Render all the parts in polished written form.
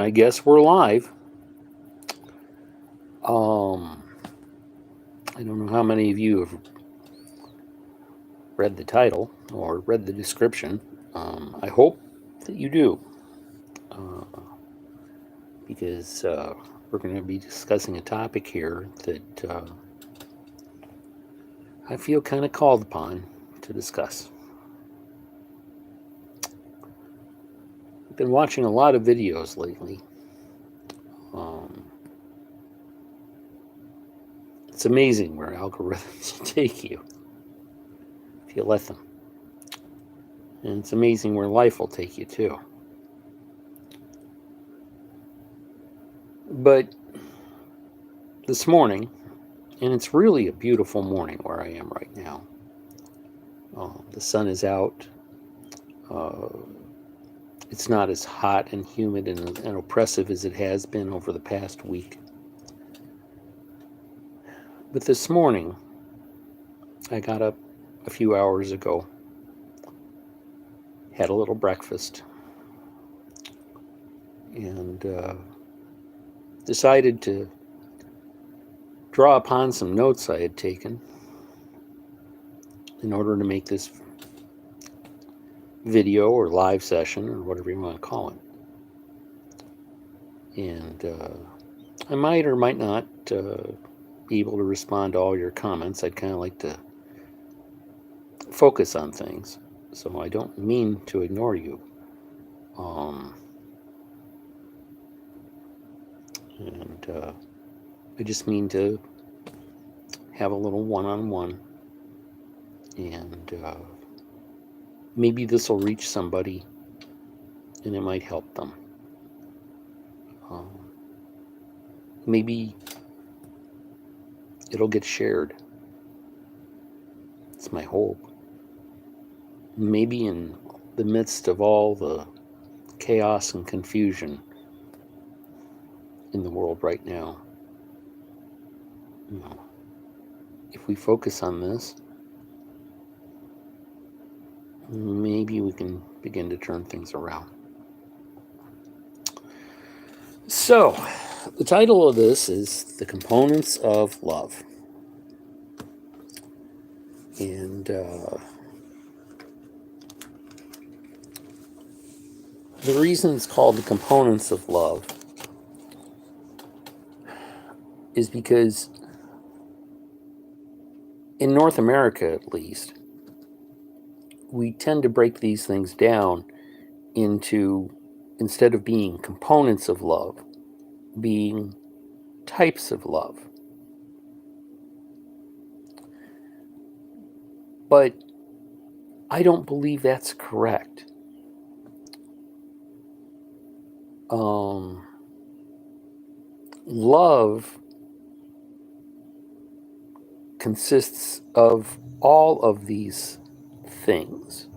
I guess we're live. Um, I don't know how many of you have read the title or read the description. I hope that you do, uh, because we're going to be discussing a topic here that I feel kind of called upon to discuss. I've been watching a lot of videos lately. Um, it's amazing where algorithms take you if you let them. And it's amazing where life will take you too. But this morning, and it's really a beautiful morning where I am right now. The sun is out. Uh, it's not as hot and humid and oppressive as it has been over the past week. But this morning, I got up a few hours ago, had a little breakfast, and decided to draw upon some notes I had taken in order to make this video or live session or whatever you want to call it. And I might or might not be able to respond to all your comments. I'd kind of like to focus on things, so I don't mean to ignore you. Um, and I just mean to have a little one-on-one, and maybe this will reach somebody, and it might help them. Um, maybe it'll get shared. It's my hope. Maybe in the midst of all the chaos and confusion in the world right now, you know, if we focus on this, maybe we can begin to turn things around. So, the title of this is The Components of Love. And the reason it's called The Components of Love is because in North America, at least, we tend to break these things down into, instead of being components of love, being types of love. But I don't believe that's correct. Love consists of all of these things,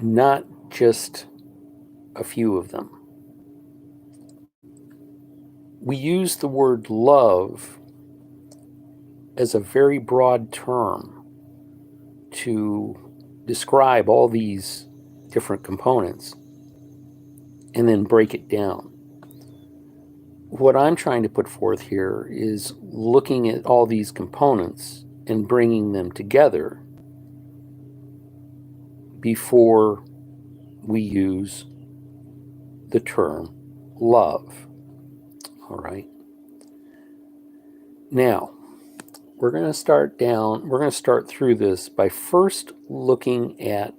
not just a few of them. We use the word love as a very broad term to describe all these different components and then break it down. What I'm trying to put forth here is looking at all these components and bringing them together before we use the term love. All right. Now, we're going to start through this by first looking at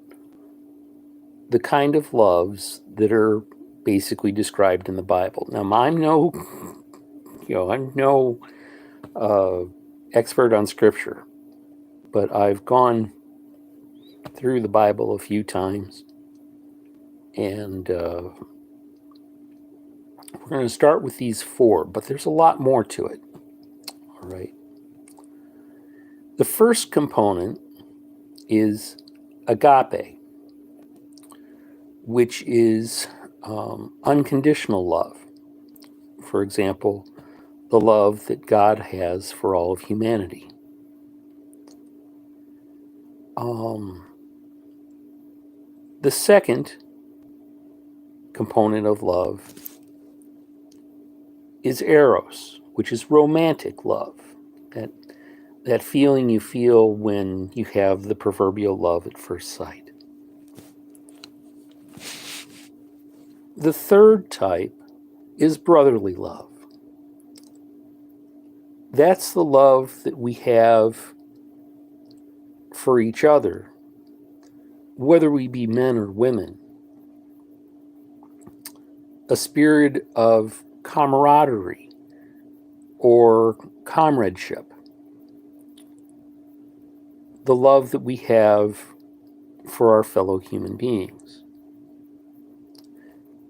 the kind of loves that are basically described in the Bible. Now, I'm no expert on Scripture, but I've gone through the Bible a few times, and we're going to start with these four, but there's a lot more to it. All right. The first component is agape, which is unconditional love. For example, the love that God has for all of humanity. The second component of love is eros, which is romantic love. That feeling you feel when you have the proverbial love at first sight. The third type is brotherly love. That's the love that we have for each other, whether we be men or women. A spirit of camaraderie or comradeship. The love that we have for our fellow human beings.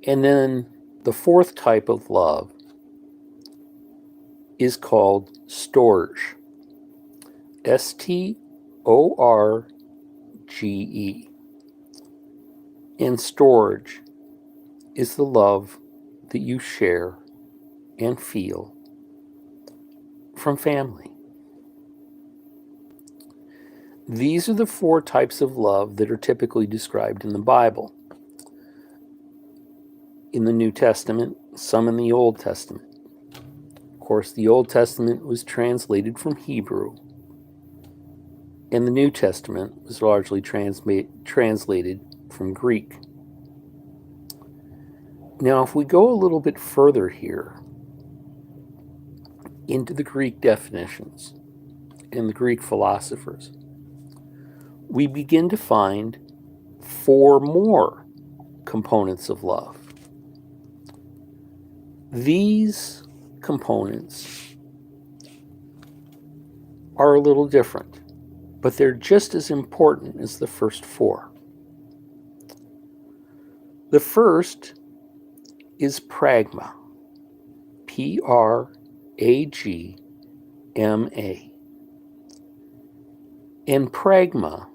And then the fourth type of love is called storge. Storge. And storge is the love that you share and feel from family. These are the four types of love that are typically described in the Bible. In the New Testament, some in the Old Testament. Of course, the Old Testament was translated from Hebrew, and the New Testament was largely translated from Greek. Now, if we go a little bit further here into the Greek definitions and the Greek philosophers, we begin to find four more components of love. These components are a little different, but they're just as important as the first four. The first is pragma. Pragma. And pragma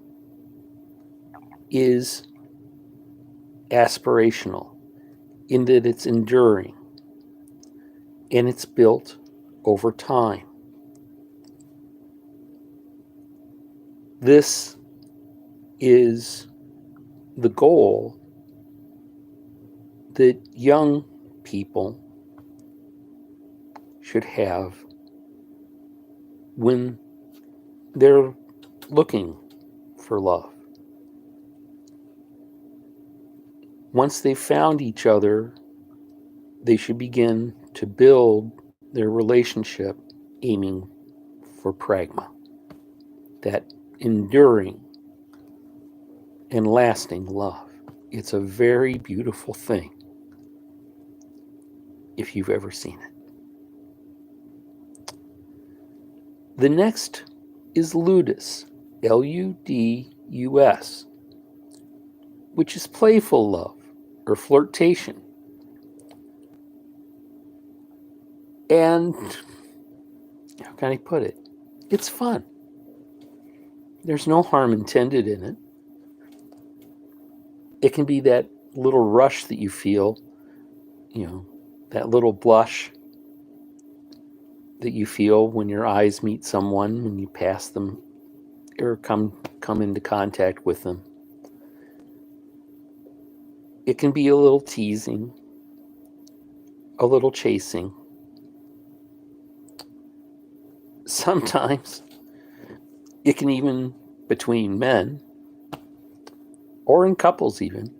is aspirational in that it's enduring and it's built over time. This is the goal that young people should have when they're looking for love. Once they've found each other, they should begin to build their relationship aiming for pragma, that enduring and lasting love. It's a very beautiful thing if you've ever seen it. The next is ludus, Ludus, which is playful love or flirtation. And how can I put it? It's fun. There's no harm intended in it. It can be that little rush that you feel, that little blush that you feel when your eyes meet someone, when you pass them or come into contact with them. It can be a little teasing, a little chasing. Sometimes it can even, between men, or in couples even,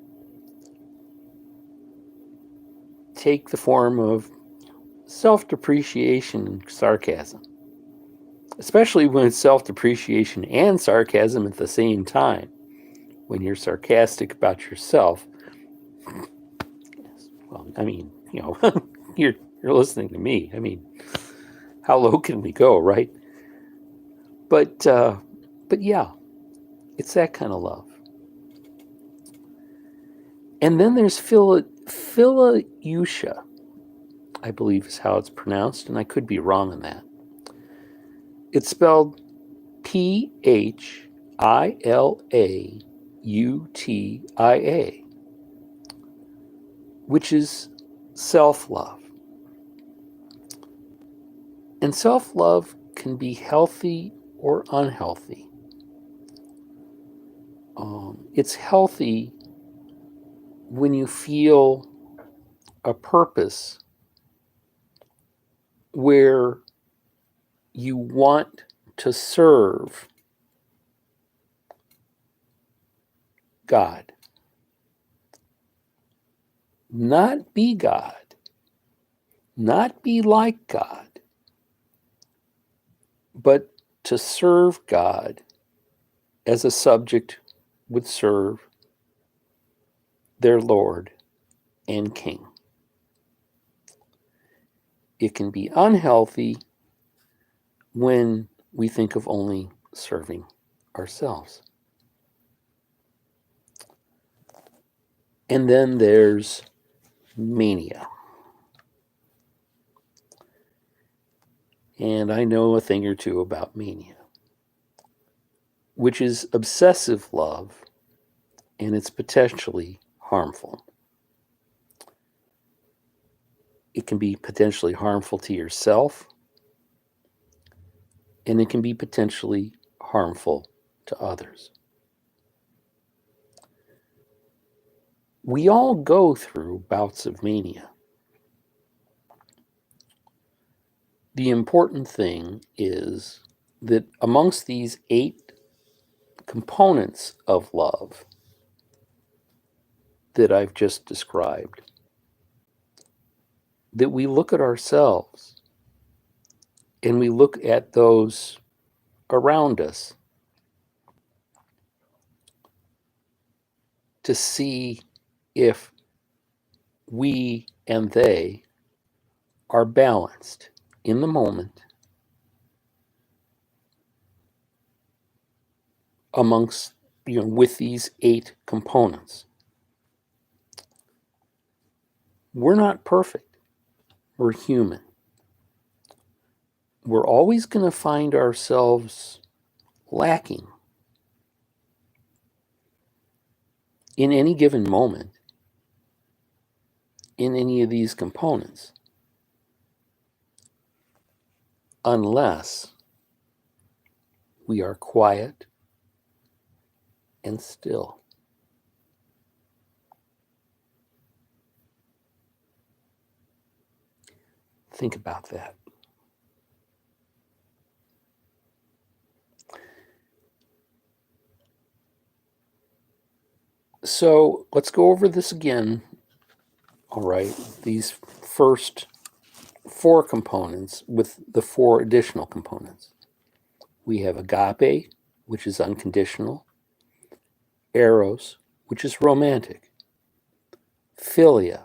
take the form of self-depreciation and sarcasm. Especially when it's self-depreciation and sarcasm at the same time. When you're sarcastic about yourself. Well, you're listening to me. How low can we go, right? But yeah, it's that kind of love. And then there's philautia, I believe is how it's pronounced, and I could be wrong on that. It's spelled Philautia, which is self-love. And self-love can be healthy or unhealthy. It's healthy when you feel a purpose where you want to serve God, not be God, not be like God, but to serve God as a subject would serve their Lord and King. It can be unhealthy when we think of only serving ourselves. And then there's mania. And I know a thing or two about mania, which is obsessive love, and it's potentially harmful. It can be potentially harmful to yourself, and it can be potentially harmful to others. We all go through bouts of mania. The important thing is that amongst these 8 components of love that I've just described, that we look at ourselves and we look at those around us to see if we and they are balanced in the moment amongst, with these 8 components. We're not perfect. We're human. We're always going to find ourselves lacking in any given moment in any of these components, unless we are quiet and still. Think about that. So let's go over this again. All right, these first 4 components with the 4 additional components. We have agape, which is unconditional, eros, which is romantic, philia,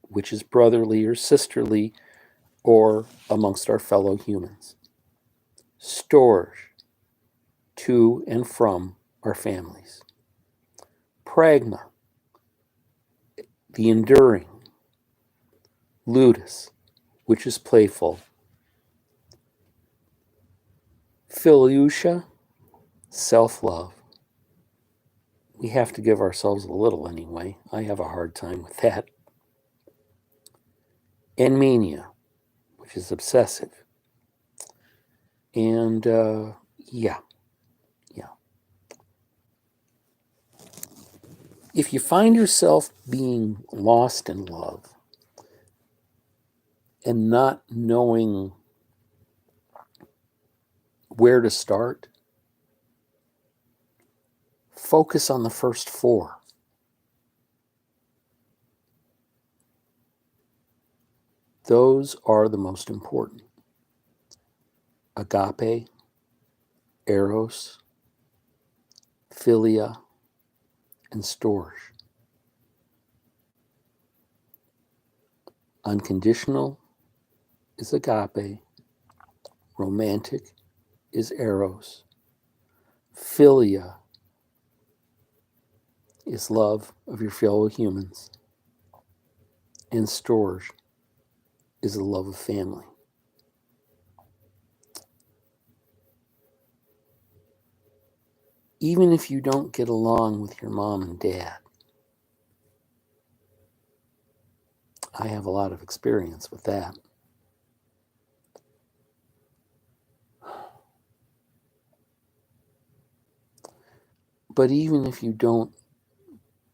which is brotherly or sisterly or amongst our fellow humans, storge, to and from our families, pragma, the enduring, ludus, which is playful, phileutia, self-love. We have to give ourselves a little anyway. I have a hard time with that. And mania, which is obsessive. And yeah. If you find yourself being lost in love and not knowing where to start, focus on the first 4. Those are the most important. Agape, eros, philia, and storge. Unconditional is agape, romantic is eros, philia is love of your fellow humans, and storge is the love of family. Even if you don't get along with your mom and dad, I have a lot of experience with that. But even if you don't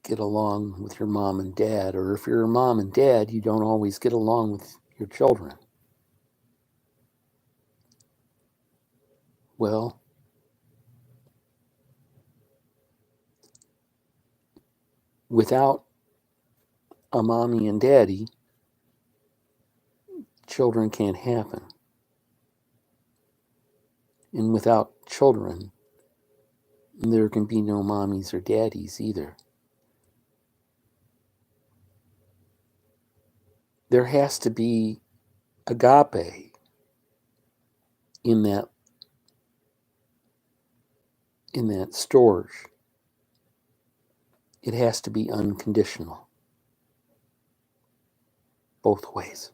get along with your mom and dad, or if you're a mom and dad, you don't always get along with your children. Well, without a mommy and daddy, children can't happen. And without children, there can be no mommies or daddies either. There has to be agape in that storage. It has to be unconditional, both ways.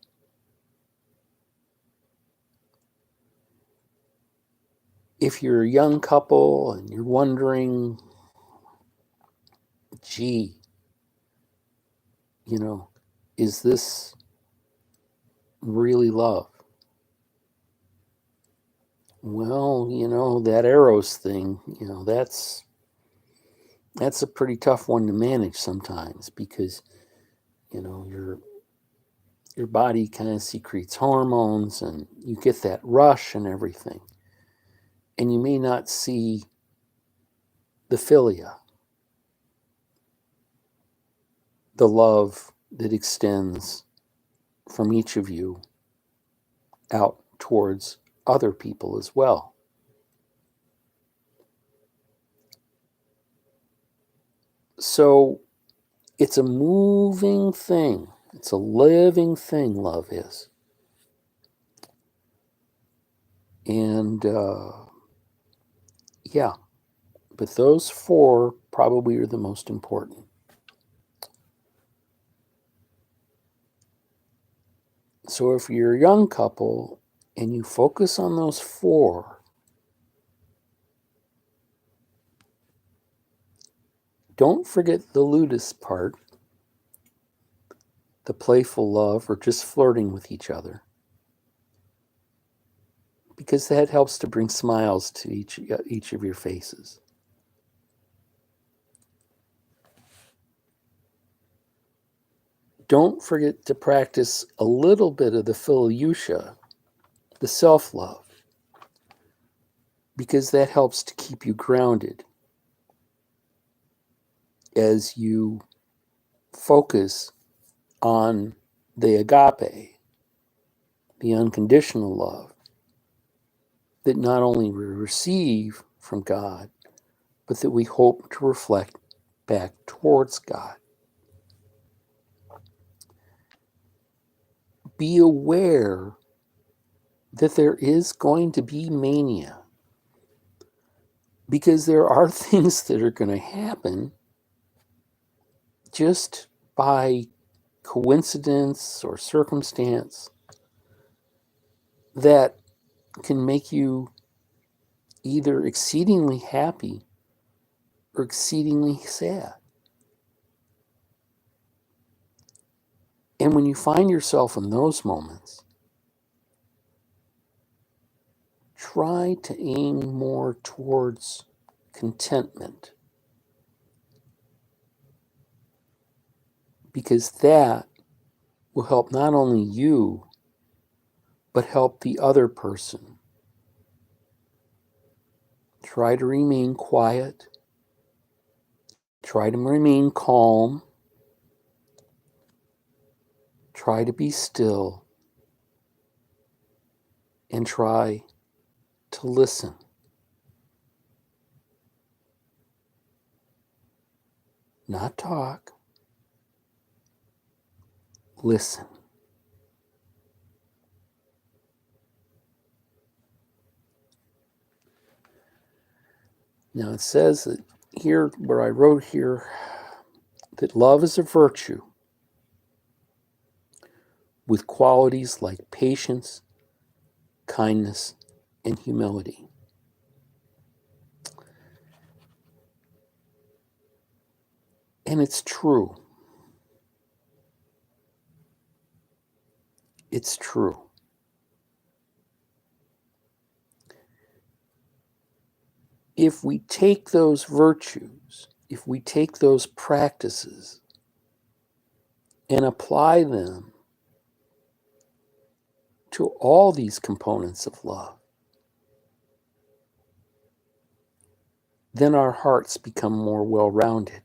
If you're a young couple and you're wondering, gee, is this really love? Well, that Eros thing, that's a pretty tough one to manage sometimes, because your body kind of secretes hormones and you get that rush and everything. And you may not see the philia, the love that extends from each of you out towards other people as well. So it's a moving thing. It's a living thing, love is. And yeah, but those four probably are the most important. So if you're a young couple and you focus on those four, don't forget the ludus part, the playful love or just flirting with each other, because that helps to bring smiles to each of your faces. Don't forget to practice a little bit of the philautia, the self-love, because that helps to keep you grounded as you focus on the agape, the unconditional love that not only we receive from God, but that we hope to reflect back towards God. Be aware that there is going to be mania, because there are things that are going to happen just by coincidence or circumstance that can make you either exceedingly happy or exceedingly sad. And when you find yourself in those moments, try to aim more towards contentment, because that will help not only you, but help the other person. Try to remain quiet. Try to remain calm. Try to be still. And try to listen. Not talk. Listen. Now it says that here, where I wrote here, that love is a virtue with qualities like patience, kindness, and humility. And it's true. It's true. If we take those virtues if we take those practices and apply them to all these components of love, then our hearts become more well-rounded.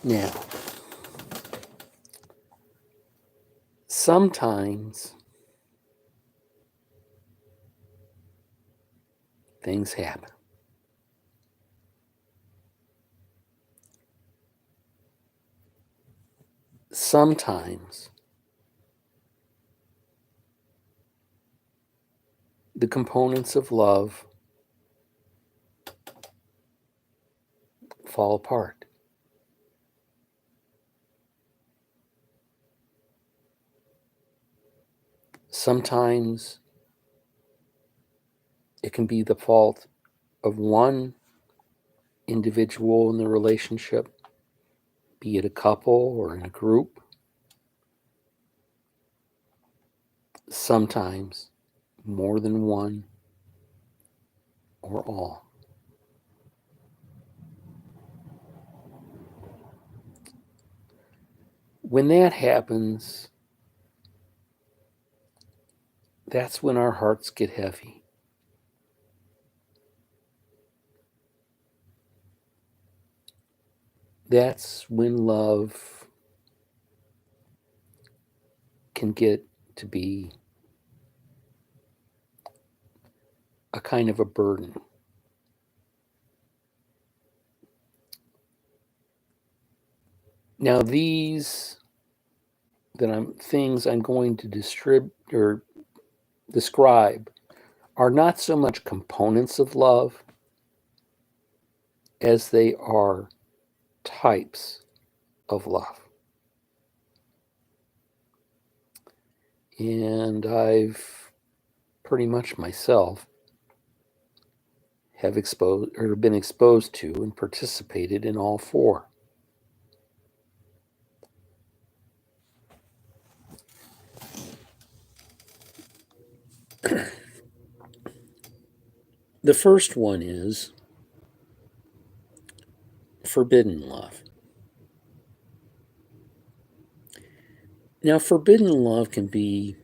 Now, sometimes things happen. Sometimes the components of love fall apart. Sometimes it can be the fault of one individual in the relationship, be it a couple or in a group. Sometimes more than one or all. When that happens, that's when our hearts get heavy. That's when love can get to be a kind of a burden. Now, these things I'm going to describe are not so much components of love as they are types of love. And I've pretty much myself have been exposed to and participated in all four. The first one is forbidden love. Now, forbidden love can be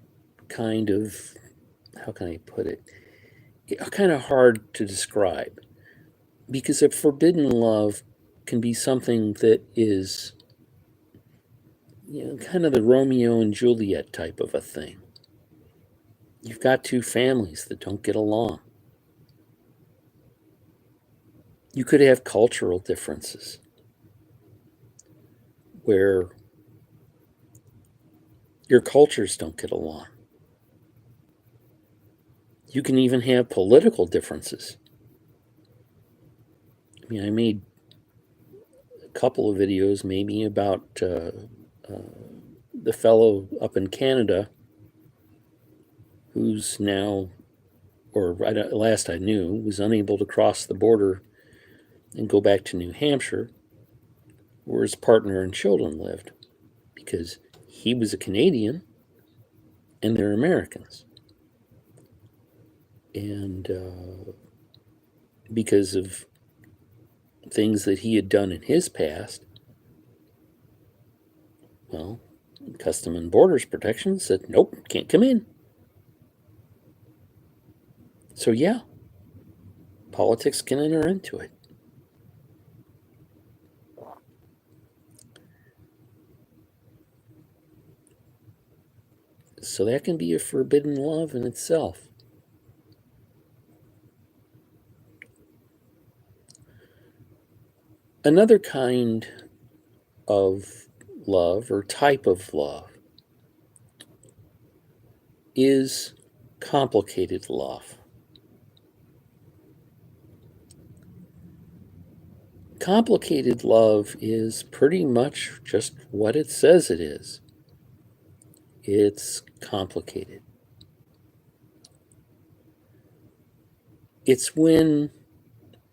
kind of, how can I put it, kind of hard to describe, because a forbidden love can be something that is, kind of the Romeo and Juliet type of a thing. You've got two families that don't get along. You could have cultural differences where your cultures don't get along. You can even have political differences. I mean, I made a couple of videos maybe about the fellow up in Canada who's now, or last I knew, was unable to cross the border and go back to New Hampshire, where his partner and children lived, because he was a Canadian and they're Americans. And because of things that he had done in his past, well, Custom and Borders Protection said, nope, can't come in. So yeah, politics can enter into it. So that can be a forbidden love in itself. Another kind of love or type of love is complicated love. Complicated love is pretty much just what it says it is. It's complicated. It's when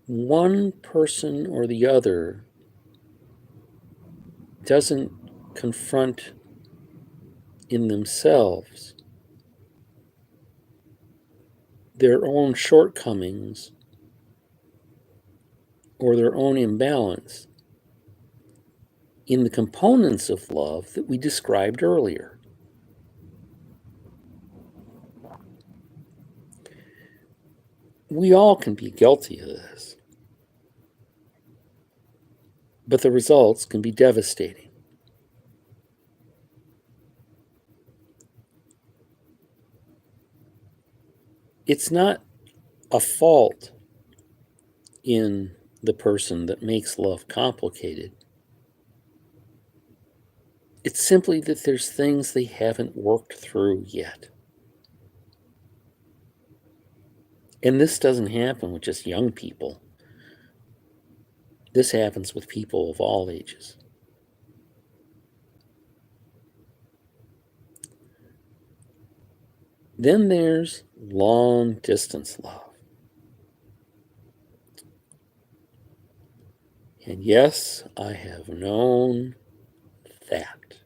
one person or the other doesn't confront in themselves their own shortcomings or their own imbalance in the components of love that we described earlier. We all can be guilty of this, but the results can be devastating. It's not a fault in the person that makes love complicated. It's simply that there's things they haven't worked through yet. And this doesn't happen with just young people. This happens with people of all ages. Then there's long distance love. And yes, I have known that.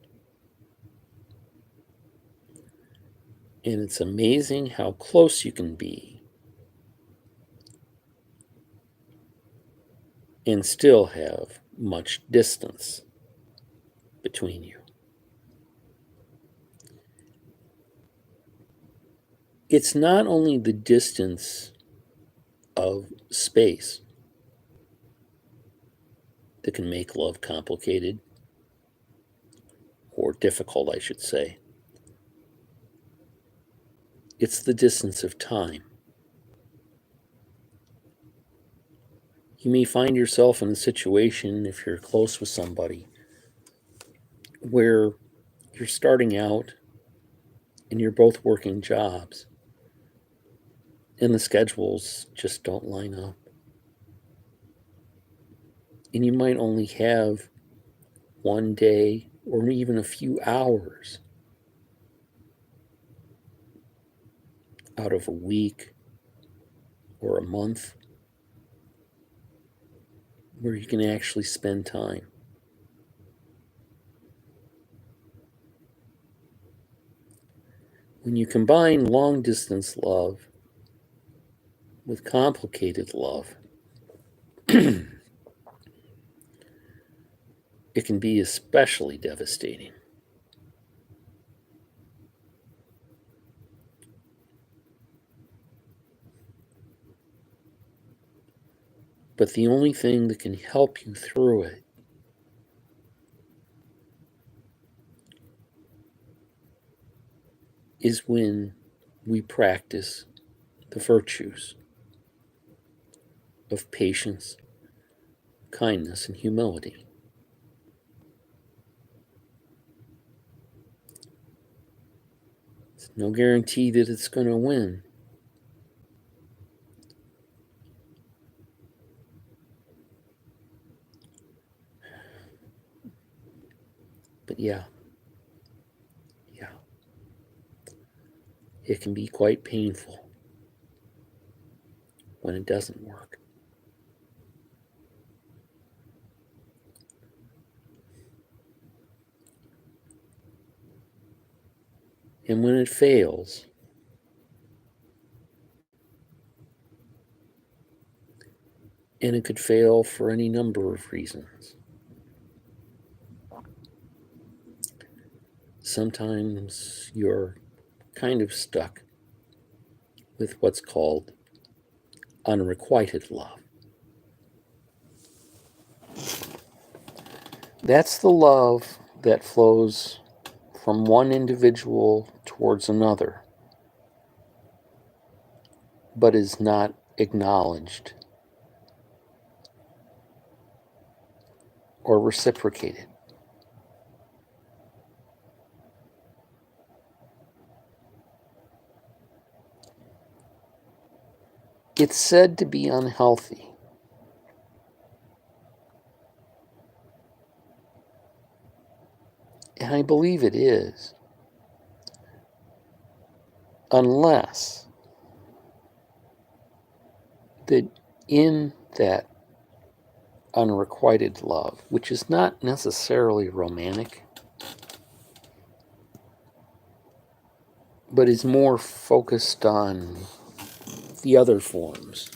And it's amazing how close you can be and still have much distance between you. It's not only the distance of space that can make love complicated, or difficult, I should say. It's the distance of time. You may find yourself in a situation, if you're close with somebody, where you're starting out and you're both working jobs and the schedules just don't line up. And you might only have one day or even a few hours out of a week or a month where you can actually spend time. When you combine long distance love with complicated love, it can be especially devastating. But the only thing that can help you through it is when we practice the virtues of patience, kindness, and humility. It's no guarantee that it's going to win. But yeah, it can be quite painful when it doesn't work. And when it fails, and it could fail for any number of reasons. Sometimes you're kind of stuck with what's called unrequited love. That's the love that flows from one individual towards another, but is not acknowledged or reciprocated. It's said to be unhealthy. And I believe it is. Unless that in that unrequited love, which is not necessarily romantic, but is more focused on the other forms.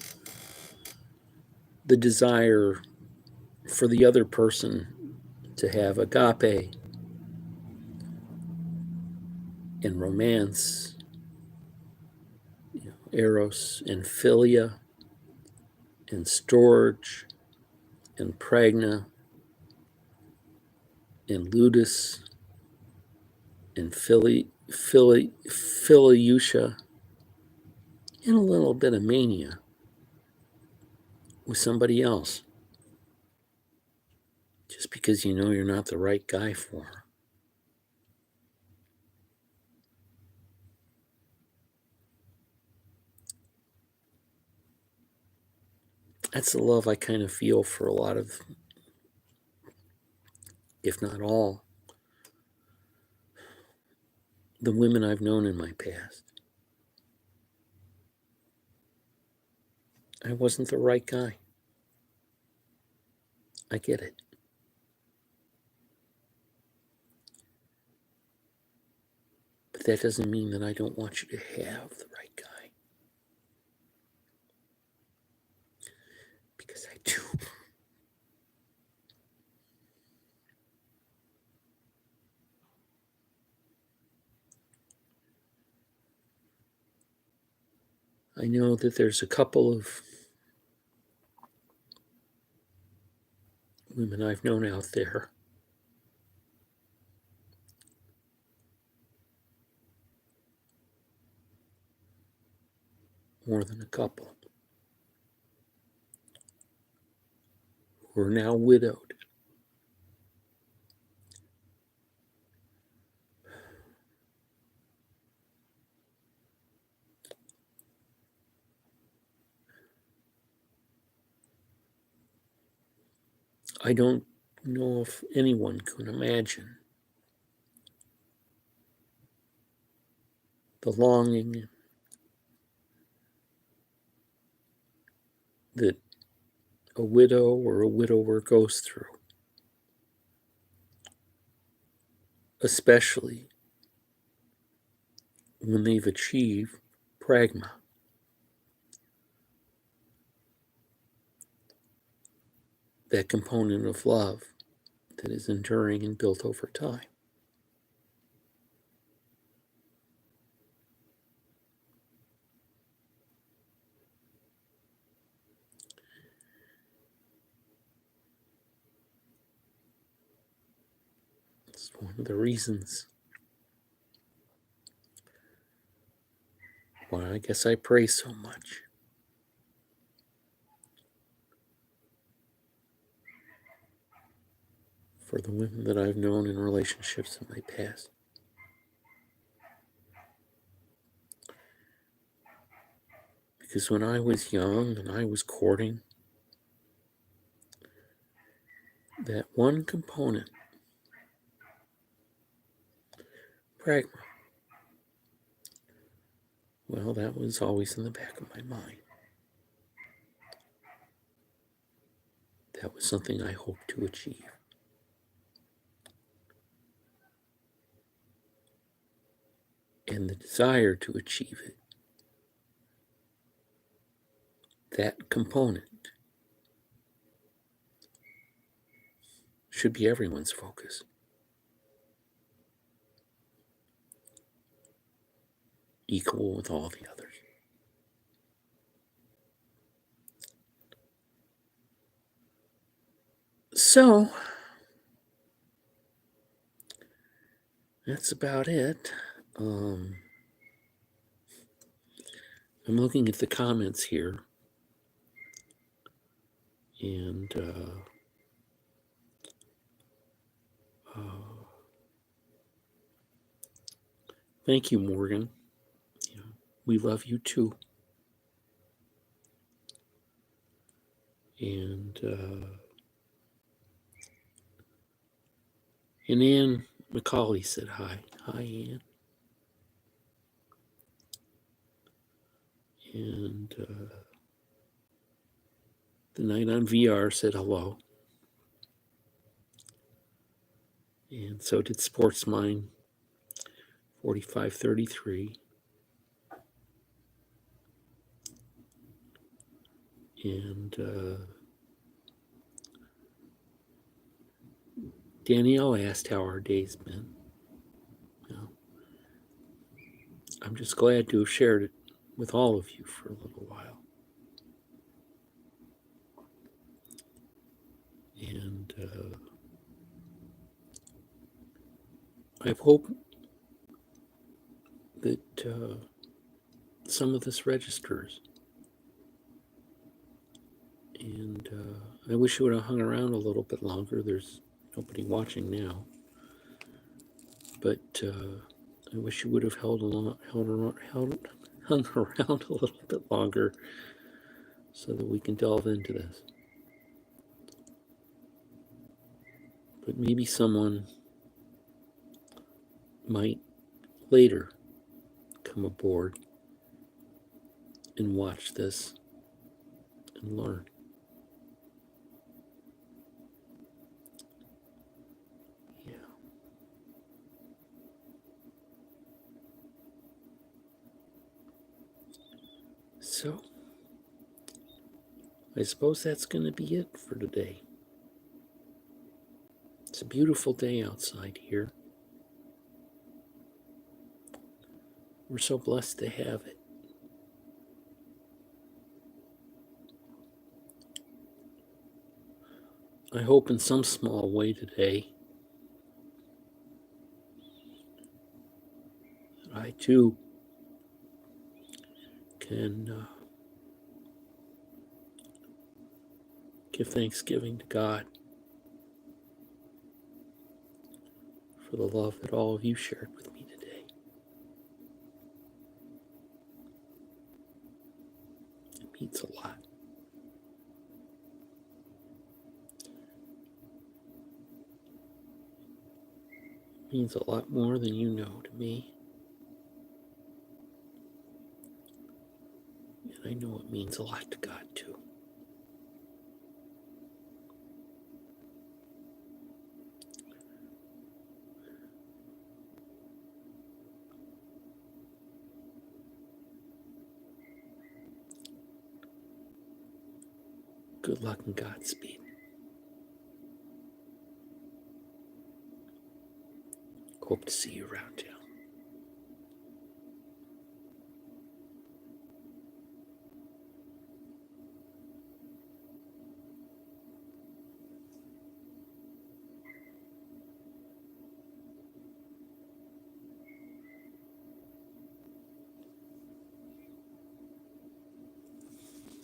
The desire for the other person to have agape and romance, eros and philia and storge and pragna and ludus and philiusha, and a little bit of mania with somebody else, just because you know you're not the right guy for her. That's the love I kind of feel for a lot of, if not all, the women I've known in my past. I wasn't the right guy. I get it. But that doesn't mean that I don't want you to have the right guy. Because I do. I know that there's a couple of women I've known out there more than a couple who are now widowed. I don't know if anyone can imagine the longing that a widow or a widower goes through, especially when they've achieved pragma, that component of love that is enduring and built over time. It's one of the reasons why I guess I pray so much. For the women that I've known in relationships in my past. Because when I was young and I was courting, that one component, pragma, well, that was always in the back of my mind. That was something I hoped to achieve. And the desire to achieve it, that component, should be everyone's focus. Equal with all the others. So, that's about it. I'm looking at the comments here. And thank you, Morgan. We love you too. And Ann McCauley said hi. Hi, Ann. And the Night on VR said hello. And so did Sportsmine 4533. And Danielle asked how our day's been. I'm just glad to have shared it with all of you for a little while. And I hope that some of this registers. And I wish you would have hung around a little bit longer. There's nobody watching now. But I wish you would have hung around a little bit longer so that we can delve into this. But maybe someone might later come aboard and watch this and learn. Yeah. So, I suppose that's going to be it for today. It's a beautiful day outside here. We're so blessed to have it. I hope in some small way today that I too can give thanksgiving to God for the love that all of you shared with me today. It means a lot. It means a lot more than you know to me. And I know it means a lot to God too. Good luck and Godspeed. Hope to see you around town.